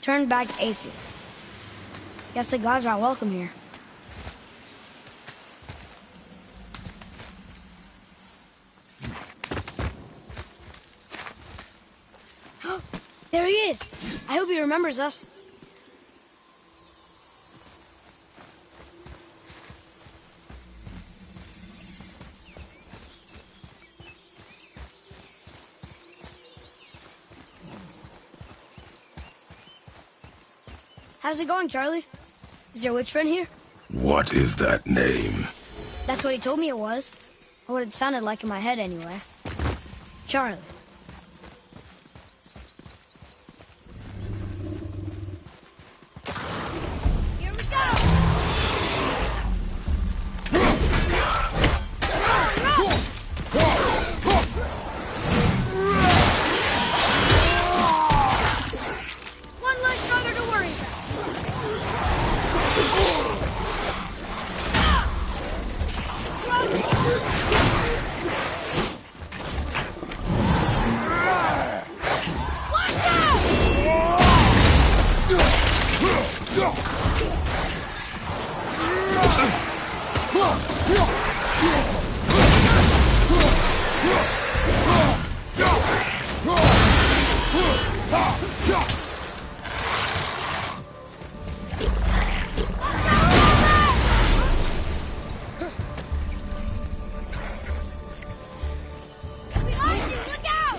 turned back Aesir. Guess the gods aren't welcome here. There he is! I hope he remembers us. How's it going, Charlie? Is your witch friend here? What is that name? That's what he told me it was. Or what it sounded like in my head, anyway. Charlie. Here we go! One less stronger to worry about. Behind you, look out!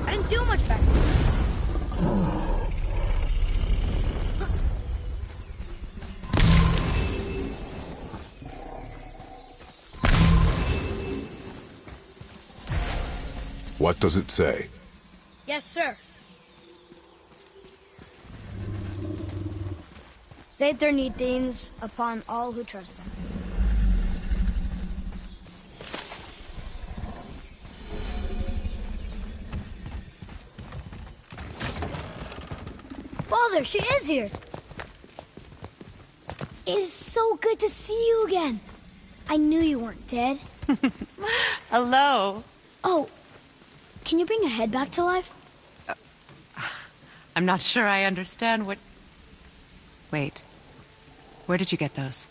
I didn't do much back then. What does it say? Yes, sir. Save their need things upon all who trust them. Father, she is here. It is so good to see you again. I knew you weren't dead. Hello. Oh, can you bring a head back to life? I'm not sure I understand what... Wait. Where did you get those?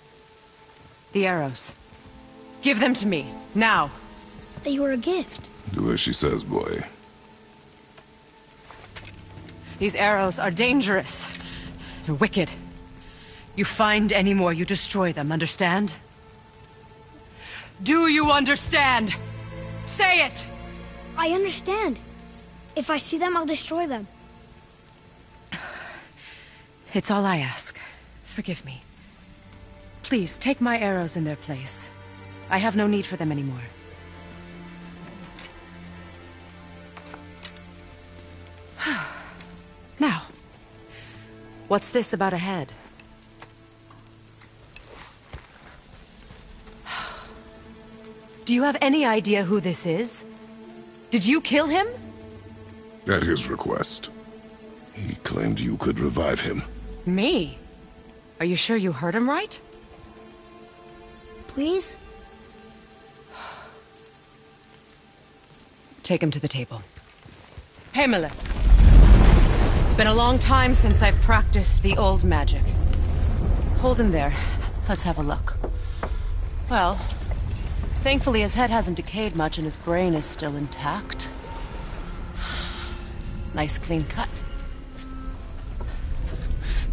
The arrows. Give them to me, now. They were a gift. Do as she says, boy. These arrows are dangerous. They're wicked. You find any more, you destroy them, understand? Do you understand? Say it! I understand. If I see them, I'll destroy them. It's all I ask. Forgive me. Please, take my arrows in their place. I have no need for them anymore. Now, what's this about a head? Do you have any idea who this is? Did you kill him? At his request. He claimed you could revive him. Me? Are you sure you heard him right? Please? Take him to the table. Heimele. It's been a long time since I've practiced the old magic. Hold him there. Let's have a look. Well, thankfully his head hasn't decayed much and his brain is still intact. Nice clean cut.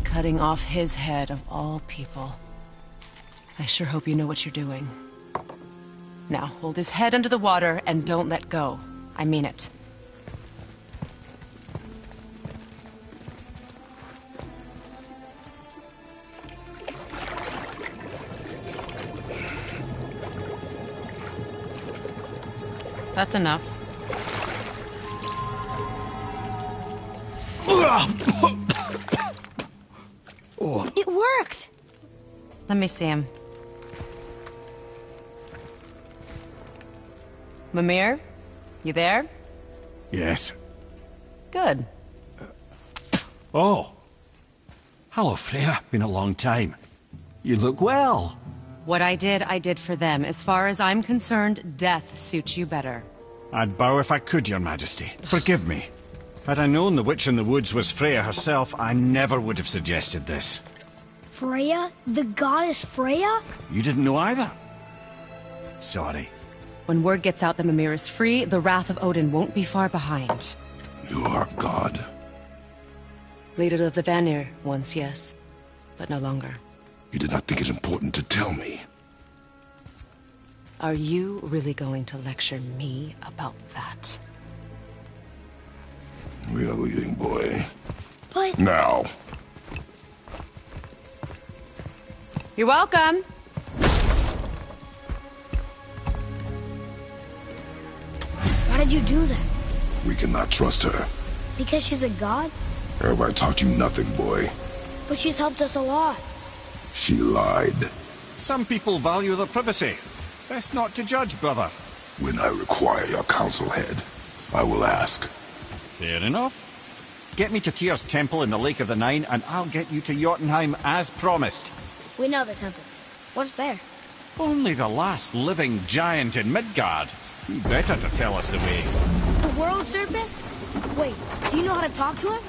Cutting off his head of all people. I sure hope you know what you're doing. Now, hold his head under the water and don't let go. I mean it. That's enough. It worked! Let me see him. Mimir? You there? Yes. Good. Oh. Hello, Freya. Been a long time. You look well. What I did for them. As far as I'm concerned, death suits you better. I'd bow if I could, Your Majesty. Forgive me. Had I known the witch in the woods was Freya herself, I never would have suggested this. Freya? The goddess Freya? You didn't know either? Sorry. When word gets out that Mimir is free, the wrath of Odin won't be far behind. You are God. Leader of the Vanir, once yes, but no longer. You did not think it important to tell me. Are you really going to lecture me about that? We are leaving, boy. But... Now. You're welcome. Why did you do that? We cannot trust her. Because she's a god? Have I taught you nothing, boy? But she's helped us a lot. She lied. Some people value their privacy. Best not to judge, brother. When I require your council head, I will ask. Fair enough. Get me to Tyr's temple in the Lake of the Nine, and I'll get you to Jotunheim as promised. We know the temple. What's there? Only the last living giant in Midgard. Who better to tell us the way? The World Serpent? Wait, do you know how to talk to him?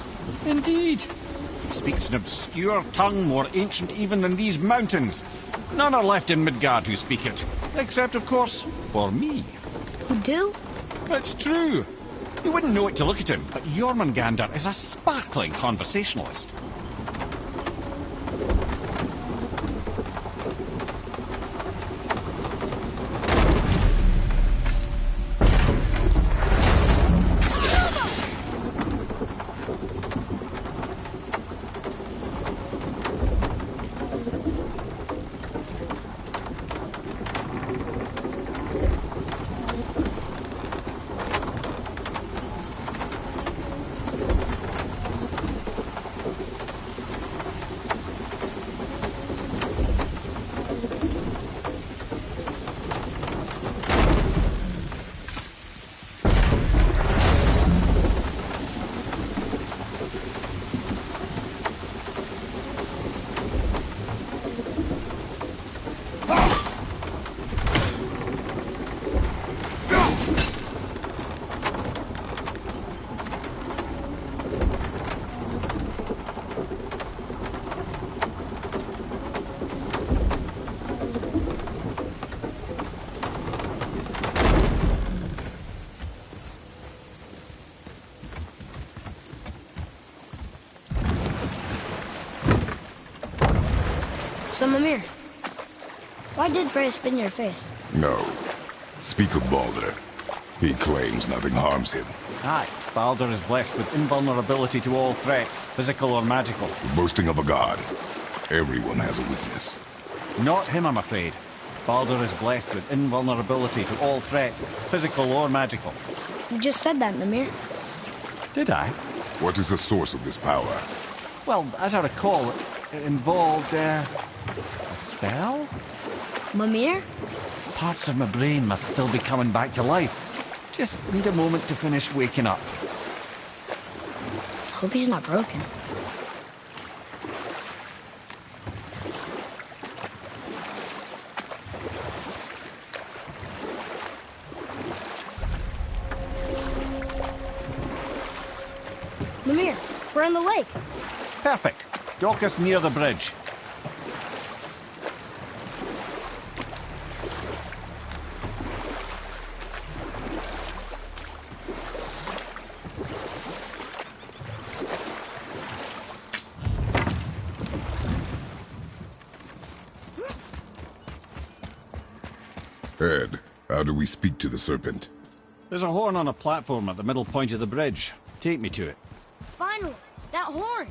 Indeed. He speaks an obscure tongue more ancient even than these mountains. None are left in Midgard who speak it. Except, of course, for me. You do? It's true. You wouldn't know it to look at him, but Jormungandr is a sparkling conversationalist. So, Mimir, why did Freya spit in your face? No. Speak of Baldur. He claims nothing harms him. Aye, Baldur is blessed with invulnerability to all threats, physical or magical. Boasting of a god. Everyone has a weakness. Not him, I'm afraid. Baldur is blessed with invulnerability to all threats, physical or magical. You just said that, Mimir. Did I? What is the source of this power? Well, as I recall, it involved, a spell? Mimir? Parts of my brain must still be coming back to life. Just need a moment to finish waking up. Hope he's not broken. Mimir, we're in the lake. Perfect. Dock us near the bridge. Ed, how do we speak to the serpent? There's a horn on a platform at the middle point of the bridge. Take me to it. Finally, that horn.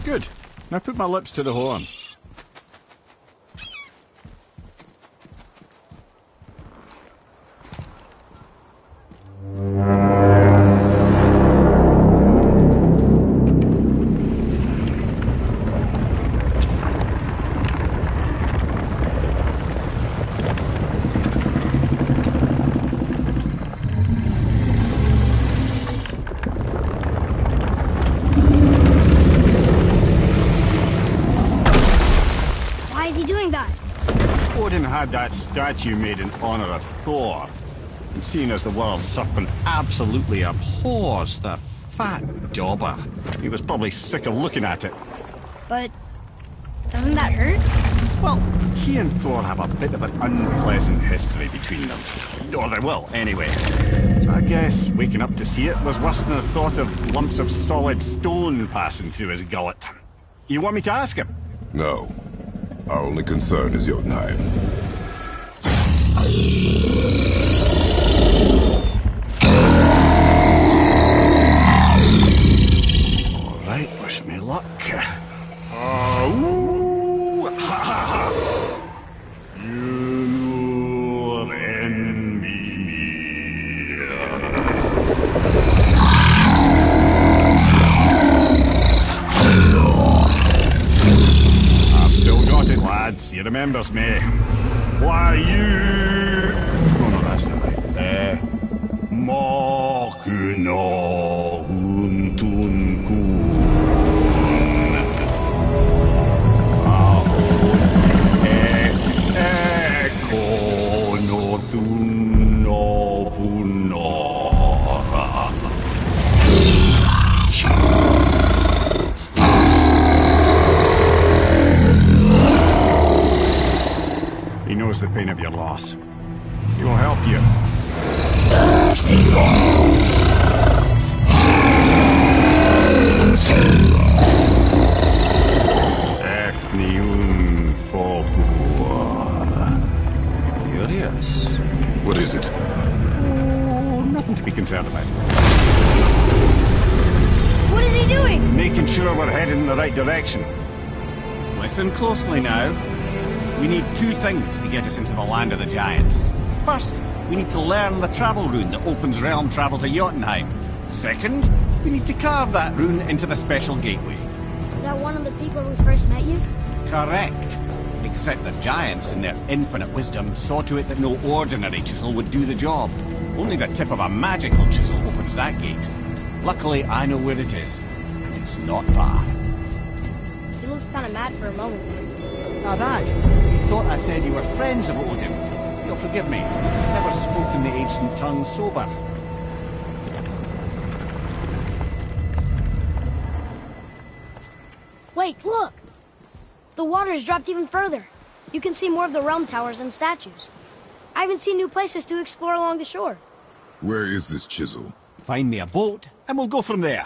Good. Now put my lips to the horn. statue made in honor of Thor. And seeing as the world serpent absolutely abhors the fat dauber, he was probably sick of looking at it. But doesn't that hurt? Well, he and Thor have a bit of an unpleasant history between them. Or they will, anyway. So I guess waking up to see it was worse than the thought of lumps of solid stone passing through his gullet. You want me to ask him? No. Our only concern is Jotunheim. All right, wish me luck. Ooh, ha, ha, ha. You envy me. I've still got it, lads. He remembers me. Why, you... Oh, no, that's not right. Makuna Huntun Kun. He knows the pain of your loss. He will help you. Efniun Folkur. Curious. What is it? Oh, nothing to be concerned about. What is he doing? Making sure we're headed in the right direction. Listen closely now. We need two things to get us into the land of the giants. First, we need to learn the travel rune that opens realm travel to Jotunheim. Second, we need to carve that rune into the special gateway. Is that one of the people who first met you? Correct. Except the giants, in their infinite wisdom, saw to it that no ordinary chisel would do the job. Only the tip of a magical chisel opens that gate. Luckily, I know where it is, and it's not far. He looked kind of mad for a moment. Now that, you thought I said you were friends of Odin. You'll forgive me. I've never spoken the ancient tongue sober. Wait, look! The water's dropped even further. You can see more of the realm towers and statues. I even see new places to explore along the shore. Where is this chisel? Find me a boat, and we'll go from there.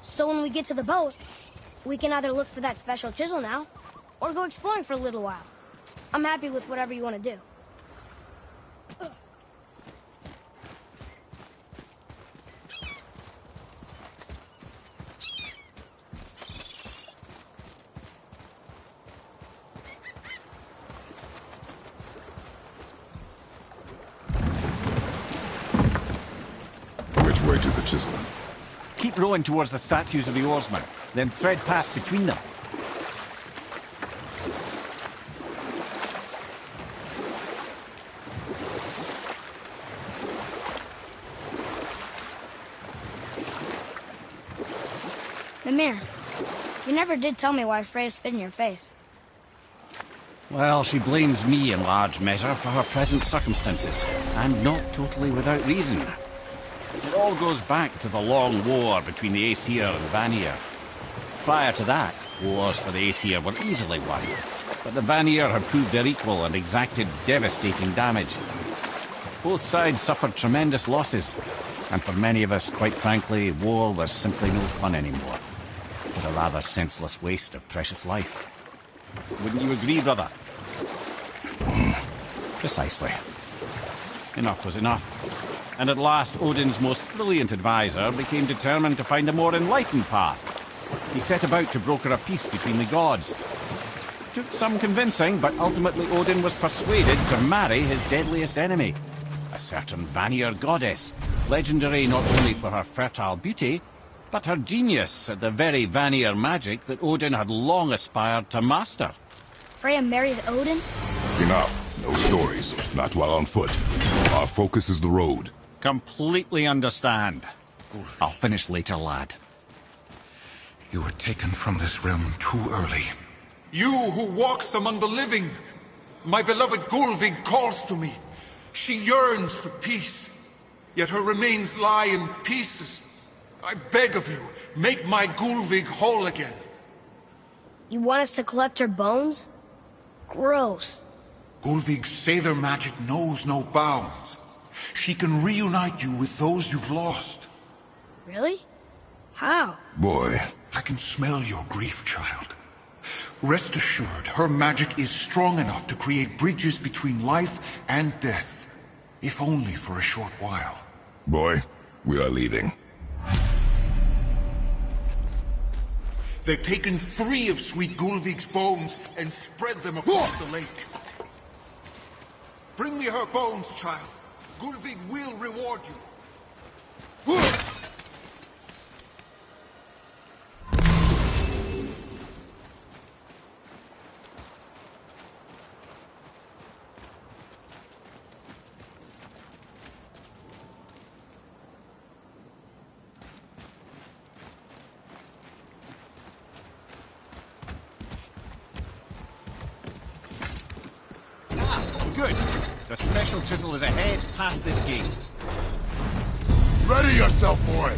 So when we get to the boat, we can either look for that special chisel now, or go exploring for a little while. I'm happy with whatever you want to do. Which way to the chisel? Keep rowing towards the statues of the oarsmen, then thread past between them. Mimir, you never did tell me why Freya spit in your face. Well, she blames me in large measure for her present circumstances, and not totally without reason. It all goes back to the long war between the Aesir and Vanir. Prior to that, wars for the Aesir were easily won, but the Vanir had proved their equal and exacted devastating damage. Both sides suffered tremendous losses, and for many of us, quite frankly, war was simply no fun anymore. But a rather senseless waste of precious life. Wouldn't you agree, brother? Precisely. Enough was enough. and at last Odin's most brilliant advisor became determined to find a more enlightened path. He set about to broker a peace between the gods. Took some convincing, but ultimately Odin was persuaded to marry his deadliest enemy, a certain Vanir goddess, legendary not only for her fertile beauty, but her genius at the very Vanir magic that Odin had long aspired to master. Freya married Odin? Enough. No stories. Not while on foot. Our focus is the road. Completely understand. I'll finish later, lad. You were taken from this realm too early. You who walks among the living! My beloved Gullveig calls to me. She yearns for peace, yet her remains lie in pieces. I beg of you, make my Gullveig whole again. You want us to collect her bones? Gross. Gullveig's Seidr magic knows no bounds. She can reunite you with those you've lost. Really? How? Boy. I can smell your grief, child. Rest assured, her magic is strong enough to create bridges between life and death, if only for a short while. Boy, we are leaving. They've taken 3 of sweet Gullveig's bones and spread them across the lake. Bring me her bones, child. Gullveig will reward you. Good. The special chisel is ahead, past this gate. Ready yourself, boy!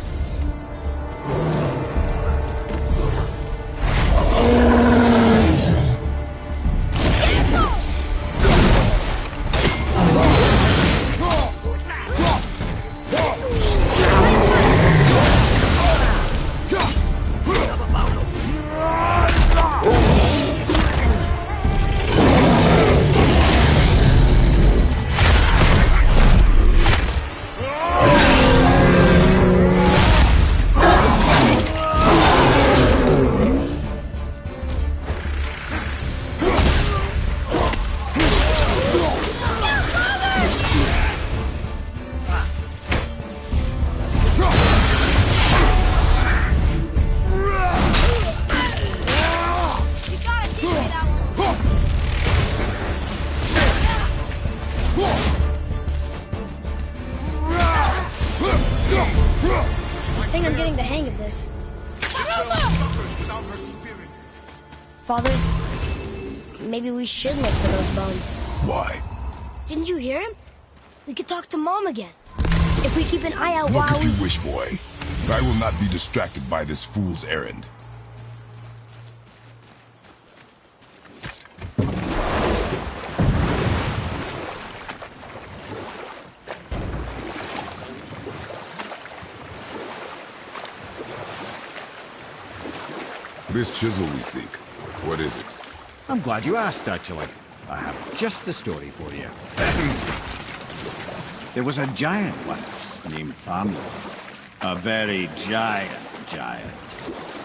I think I'm getting the hang of this. Father, maybe we should look for those bones. Why? Didn't you hear him? We could talk to Mom again. If we keep an eye out Look while if you wish, boy. I will not be distracted by this fool's errand. This chisel we seek, what is it? I'm glad you asked, actually. I have just the story for you. There was a giant once named Thamur. A very giant,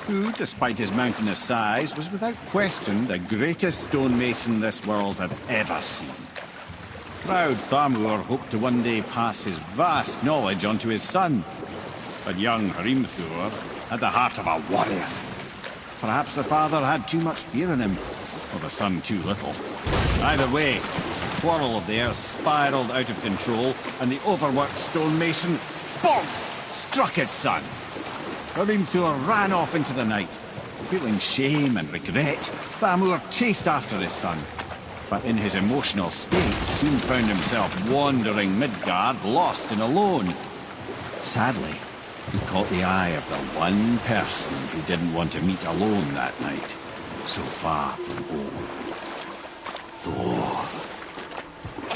who, despite his mountainous size, was without question the greatest stonemason this world had ever seen. Proud Thamur hoped to one day pass his vast knowledge on to his son. But young Hrimthur had the heart of a warrior. Perhaps the father had too much fear in him, or the son too little. Either way, the quarrel of theirs spiraled out of control, and the overworked stonemason, bonk, struck his son. Hrimthur ran off into the night. Feeling shame and regret, Thamur chased after his son, but in his emotional state soon found himself wandering Midgard, lost and alone. Sadly, he caught the eye of the one person who didn't want to meet alone that night, so far from home. Thor.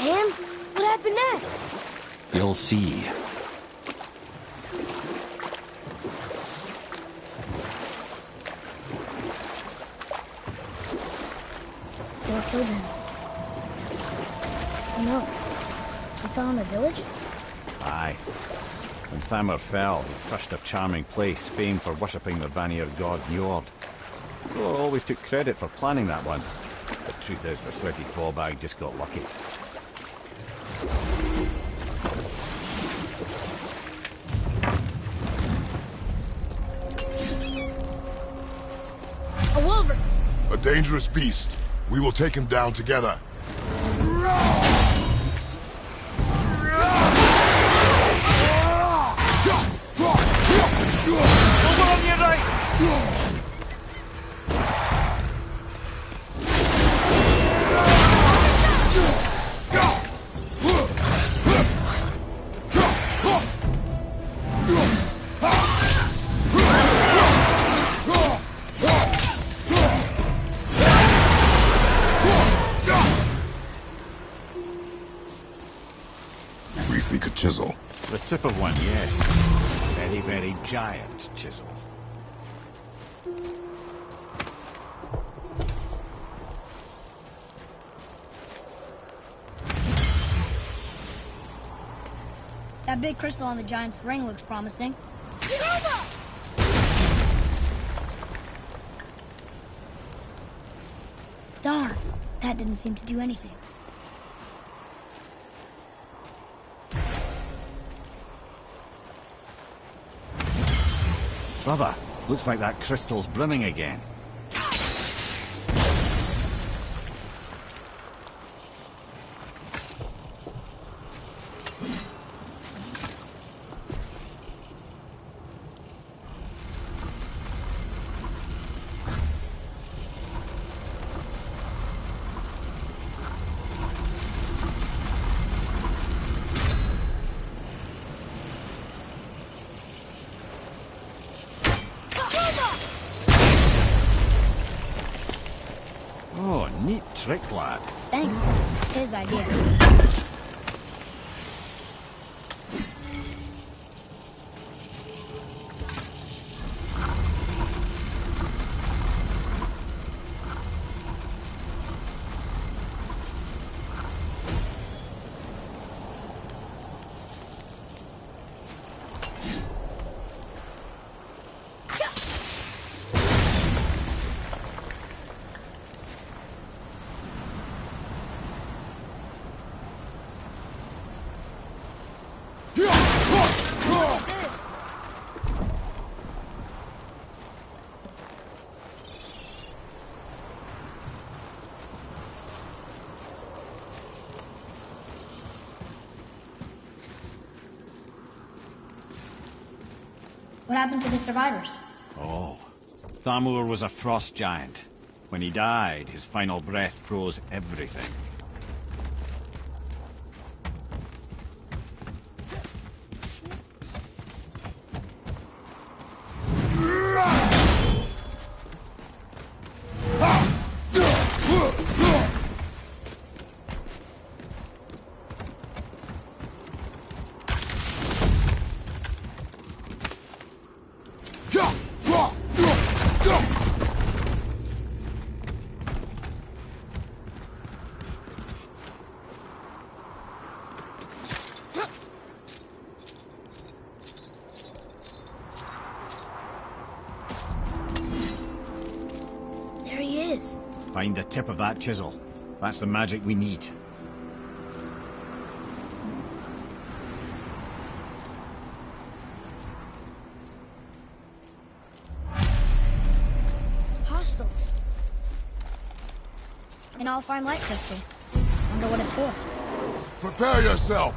And what happened next? You'll see. Thor killed him. Oh no. He fell in the village? Aye. lie. When Thamur fell, he crushed a charming place famed for worshipping the Vanir god Njord. Though I always took credit for planning that one. The truth is, the sweaty clawbag just got lucky. A wolverine! A dangerous beast. We will take him down together. Over on your right! We seek a chisel. The tip of one, yes. Very, very giant chisel. That big crystal on the giant's ring looks promising. Darn, that didn't seem to do anything. Brother, looks like that crystal's brimming again. Oh, neat trick, lad. Thanks. His idea. What happened to the survivors? Oh, Thamur was a frost giant. When he died, his final breath froze everything. There he is. Find the tip of that chisel. That's the magic we need. Hostiles. An all-fine light crystal. Wonder what it's for. Prepare yourself.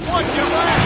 Watch your back!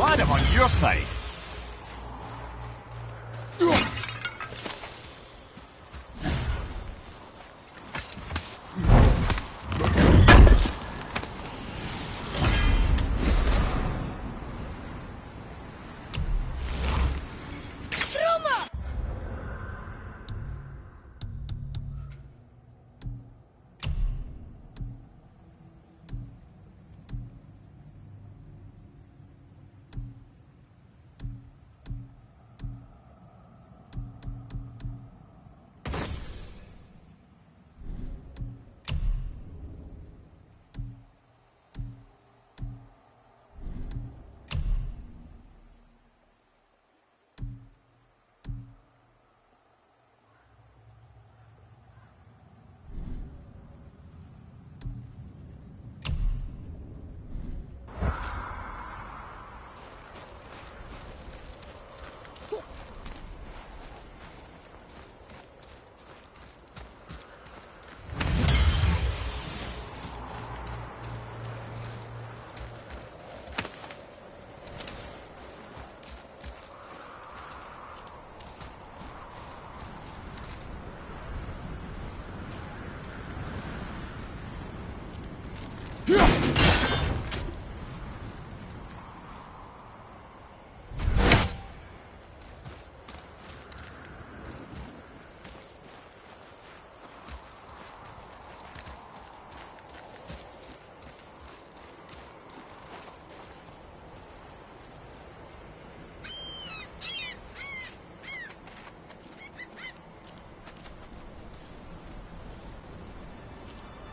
Glad I'm on your side.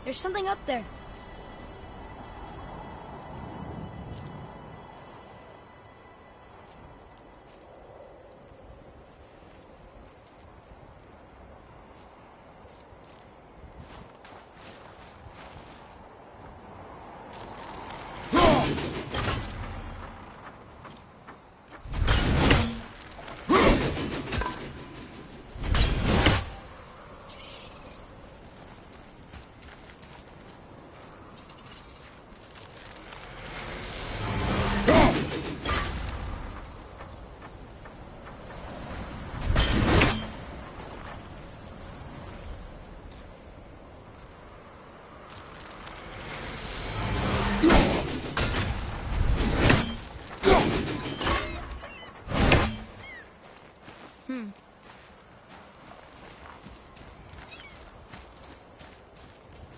There's something up there.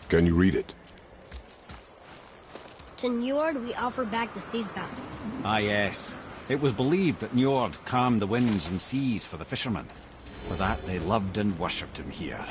Can you read it? To Njord, we offer back the sea's bounty. Ah, yes. It was believed that Njord calmed the winds and seas for the fishermen. For that, they loved and worshipped him here.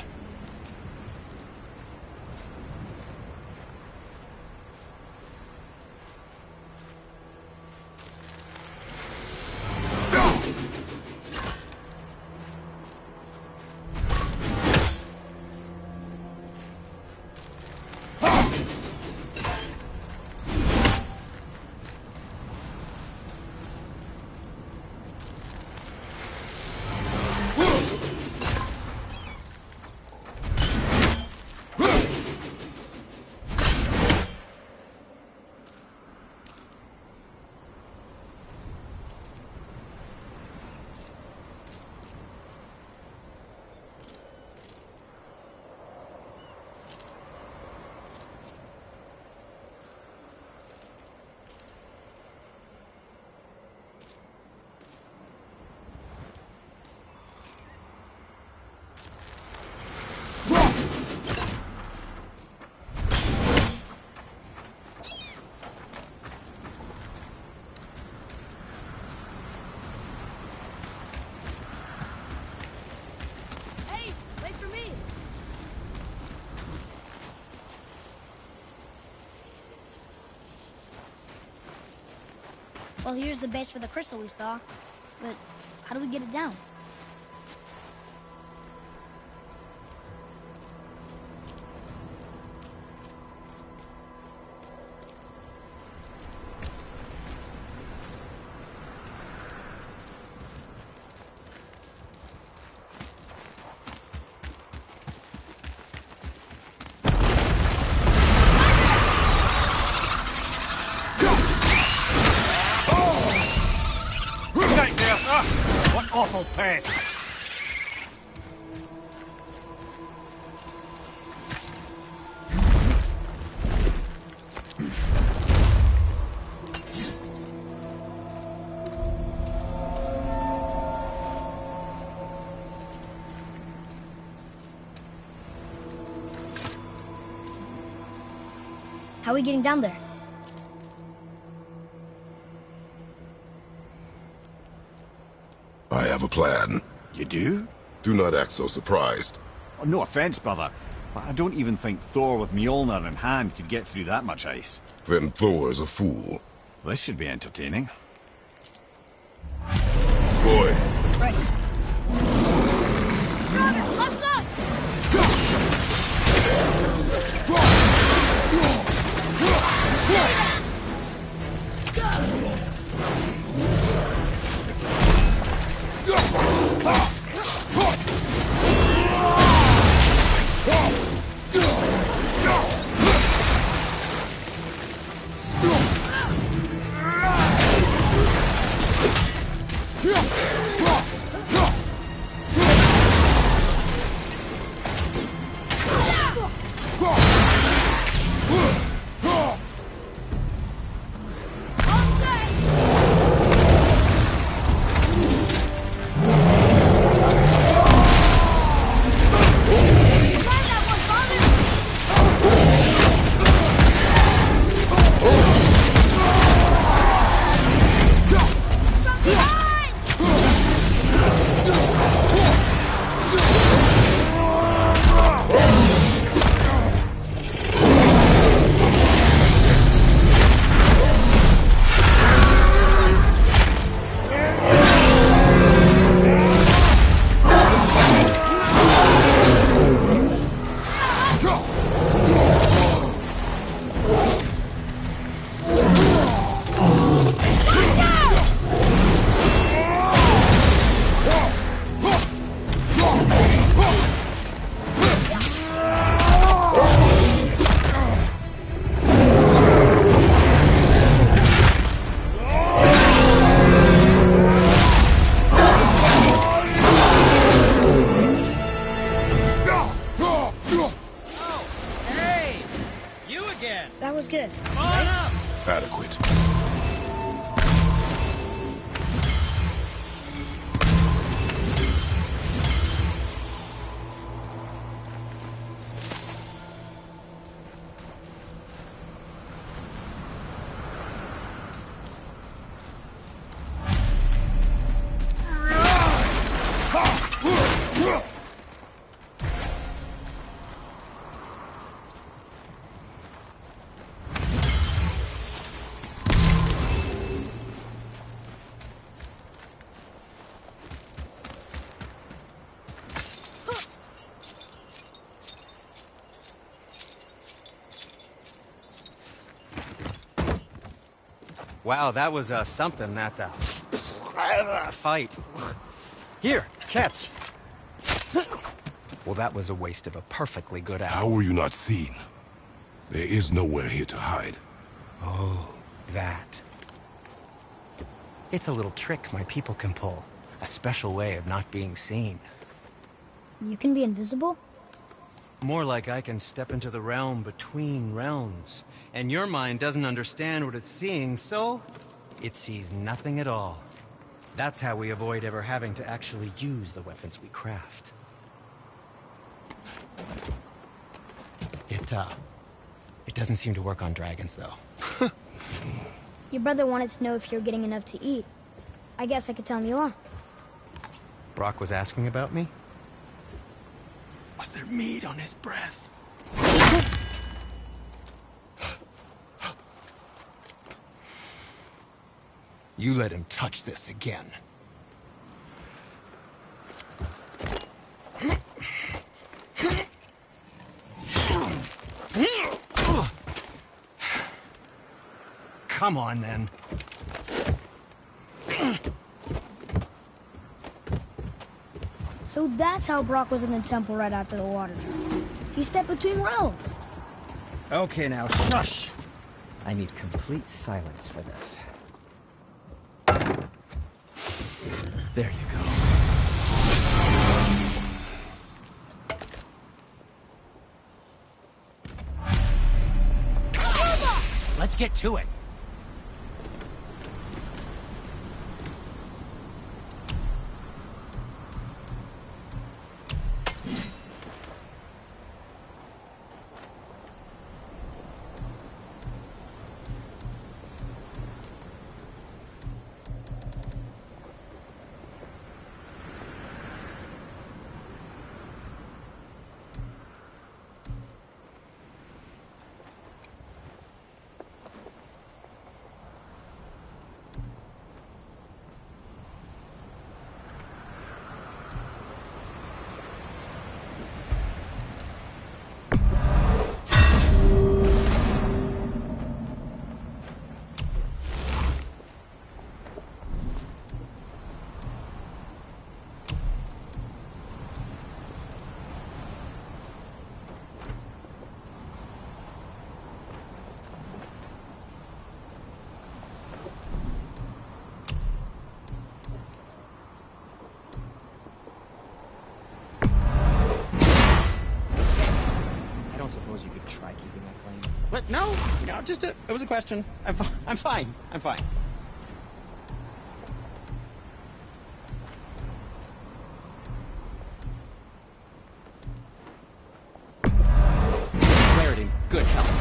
Hey, wait for me! Well, here's the base for the crystal we saw. But how do we get it down? awful pest! How are we getting down there? I have a plan. You do? Do not act so surprised. Oh, no offense, brother, but I don't even think Thor with Mjolnir in hand could get through that much ice. Then Thor is a fool. This should be entertaining. Boy, Right. Brother, left side! That was good. adequate. Wow, that was something, that fight. Here, catch. Well, that was a waste of a perfectly good How hour. were you not seen? There is nowhere here to hide. Oh, that. It's a little trick my people can pull. A special way of not being seen. You can be invisible? More like I can step into the realm between realms. And your mind doesn't understand what it's seeing, so it sees nothing at all. That's how we avoid ever having to actually use the weapons we craft. It doesn't seem to work on dragons, though. Your brother wanted to know if you're getting enough to eat. I guess I could tell him you are. Brock was asking about me? Was there meat on his breath? You let him touch this again. Come on, then. So that's how Brock was in the temple right after the water. He stepped between realms. Okay, now, shush! I need complete silence for this. There you go. get to it. I don't suppose you could try keeping that claim. What? No, just it was a question. I'm fine. I'm fine. Clarity. Good health.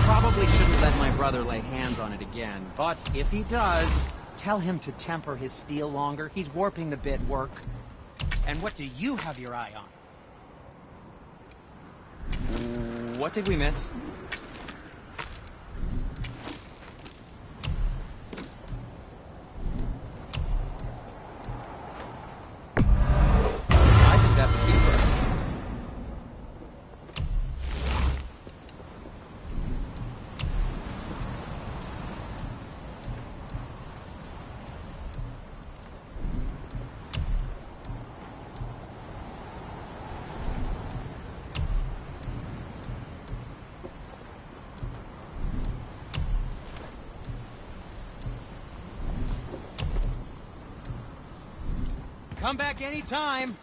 Probably shouldn't let my brother lay hands on it again, but if he does, tell him to temper his steel longer. He's warping the bit work. And what do you have your eye on? What did we miss? I think that's a keeper. Come back anytime.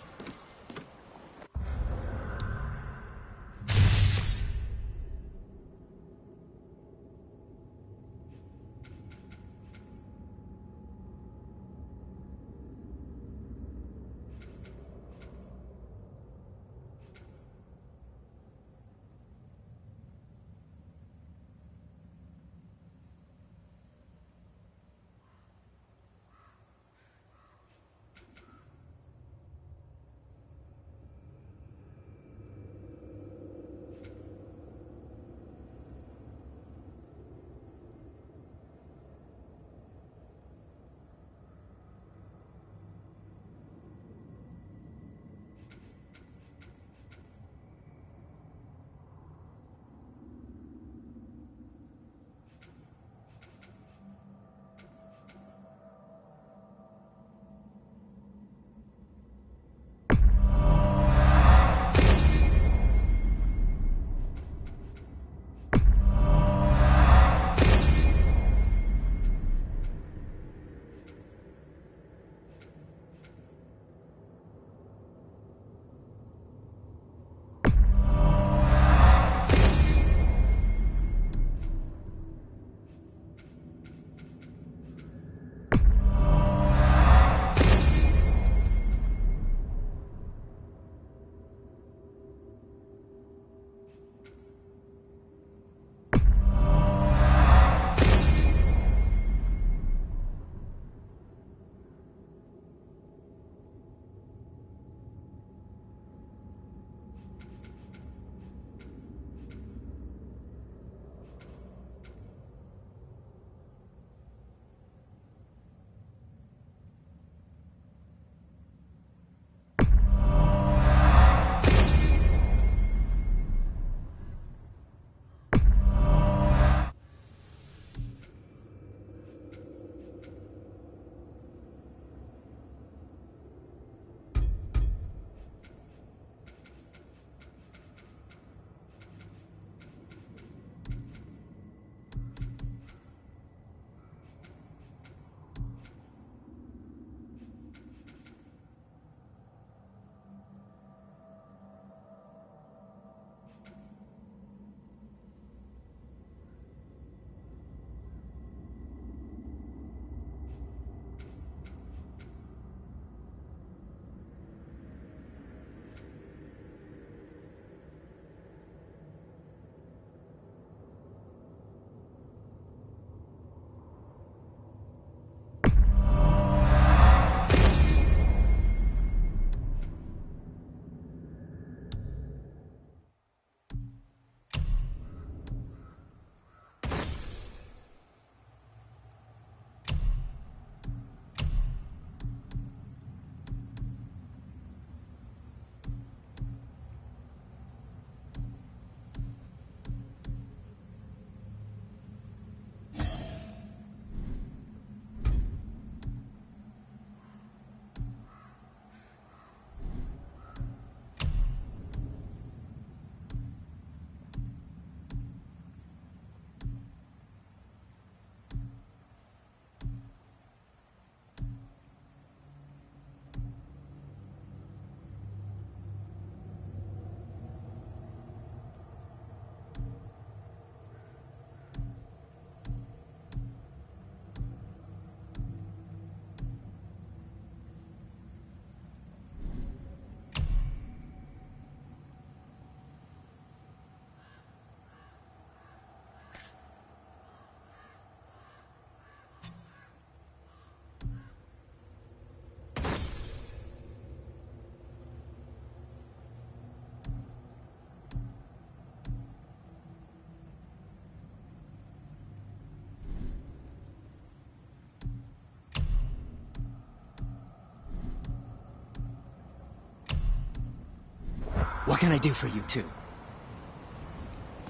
What can I do for you two?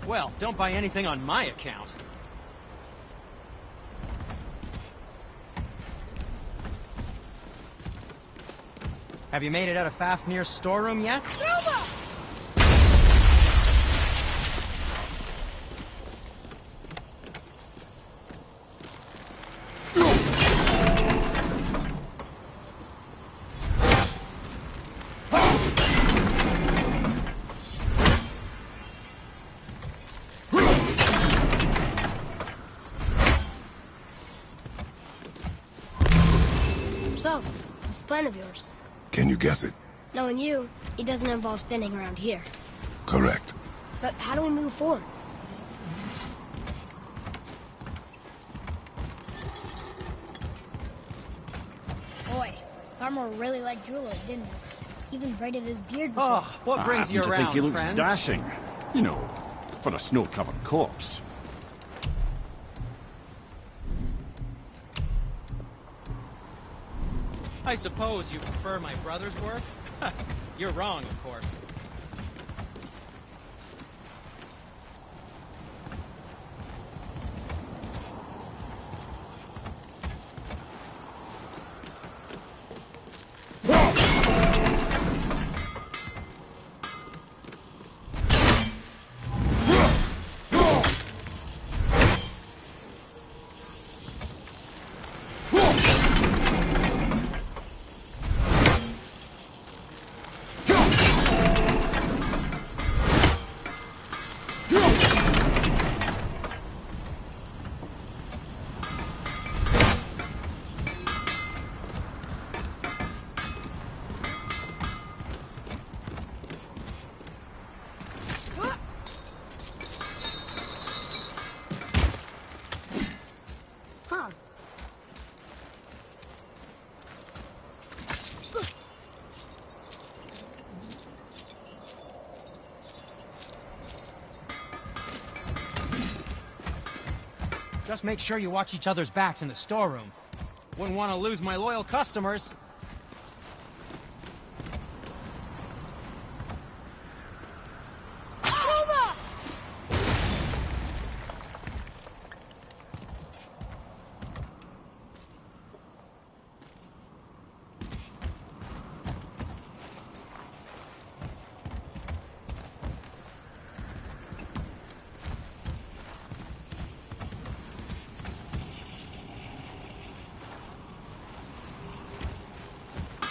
Well, don't buy anything on my account. Have you made it out of Fafnir's storeroom yet? So, this plan of yours. Can you guess it? Knowing you, it doesn't involve standing around here. Correct. But how do we move forward? Boy, Farmer really liked Drula, didn't he? Even braided his beard before. Oh, what brings you I happen around, to think he looks friends? dashing. You know, for a snow-covered corpse. I suppose you prefer my brother's work? You're wrong, of course. Huh. Just make sure you watch each other's backs in the storeroom. Wouldn't want to lose my loyal customers.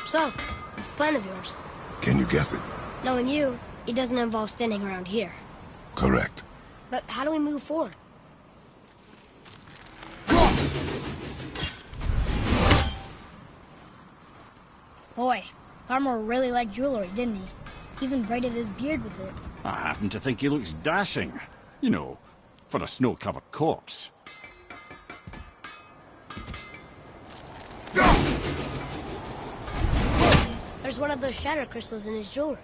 So, this plan of yours. Can you guess it? Knowing you, it doesn't involve standing around here. Correct. But how do we move forward? Boy, Farmer really liked jewelry, didn't he? Even braided his beard with it. I happen to think he looks dashing. You know, for a snow-covered corpse. There's one of those shatter crystals in his jewelry.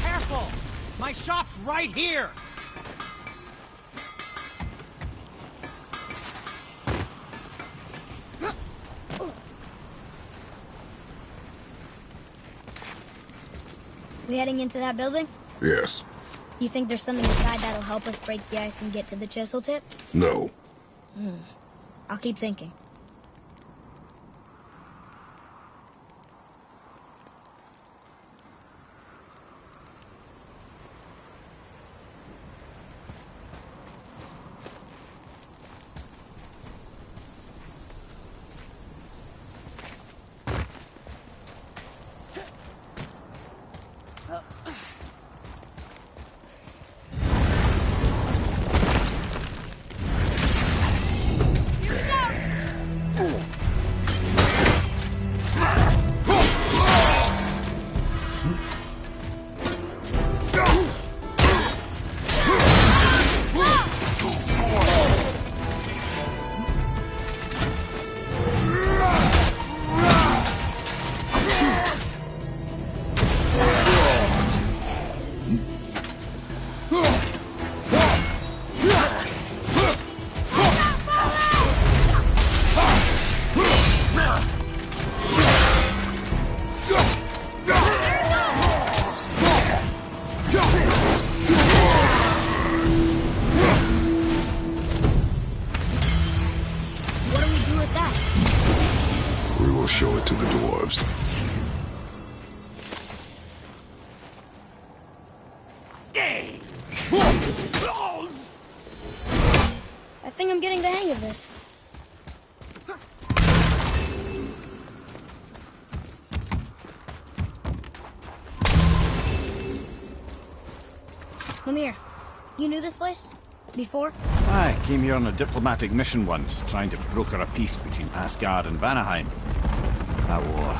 Careful! My shop's right here! We heading into that building? Yes. You think there's something inside that'll help us break the ice and get to the chisel tip? No. I'll keep thinking. dwarves. I think I'm getting the hang of this. Mimir, you knew this place? Before? I came here on a diplomatic mission once, trying to broker a peace between Asgard and Vanaheim. That war.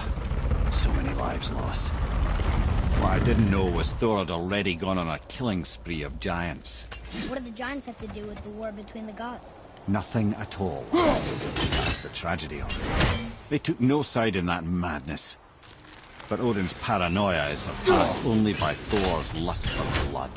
So many lives lost. What I didn't know was Thor had already gone on a killing spree of giants. What did the giants have to do with the war between the gods? Nothing at all. That's the tragedy of it. They took no side in that madness. But Odin's paranoia is surpassed only by Thor's lust for blood.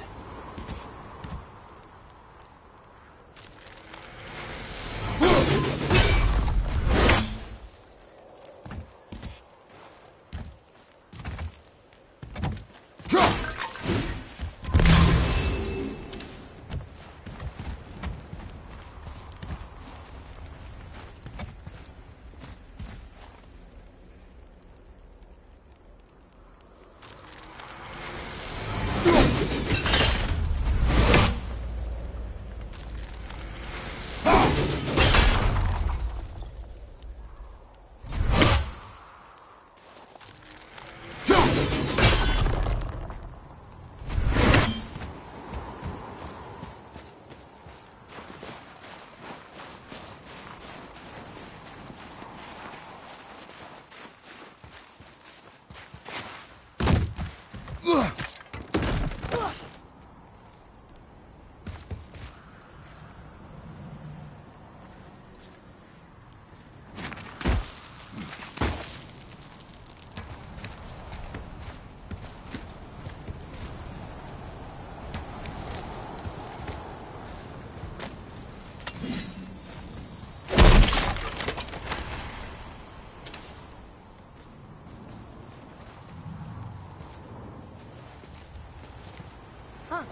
Huh.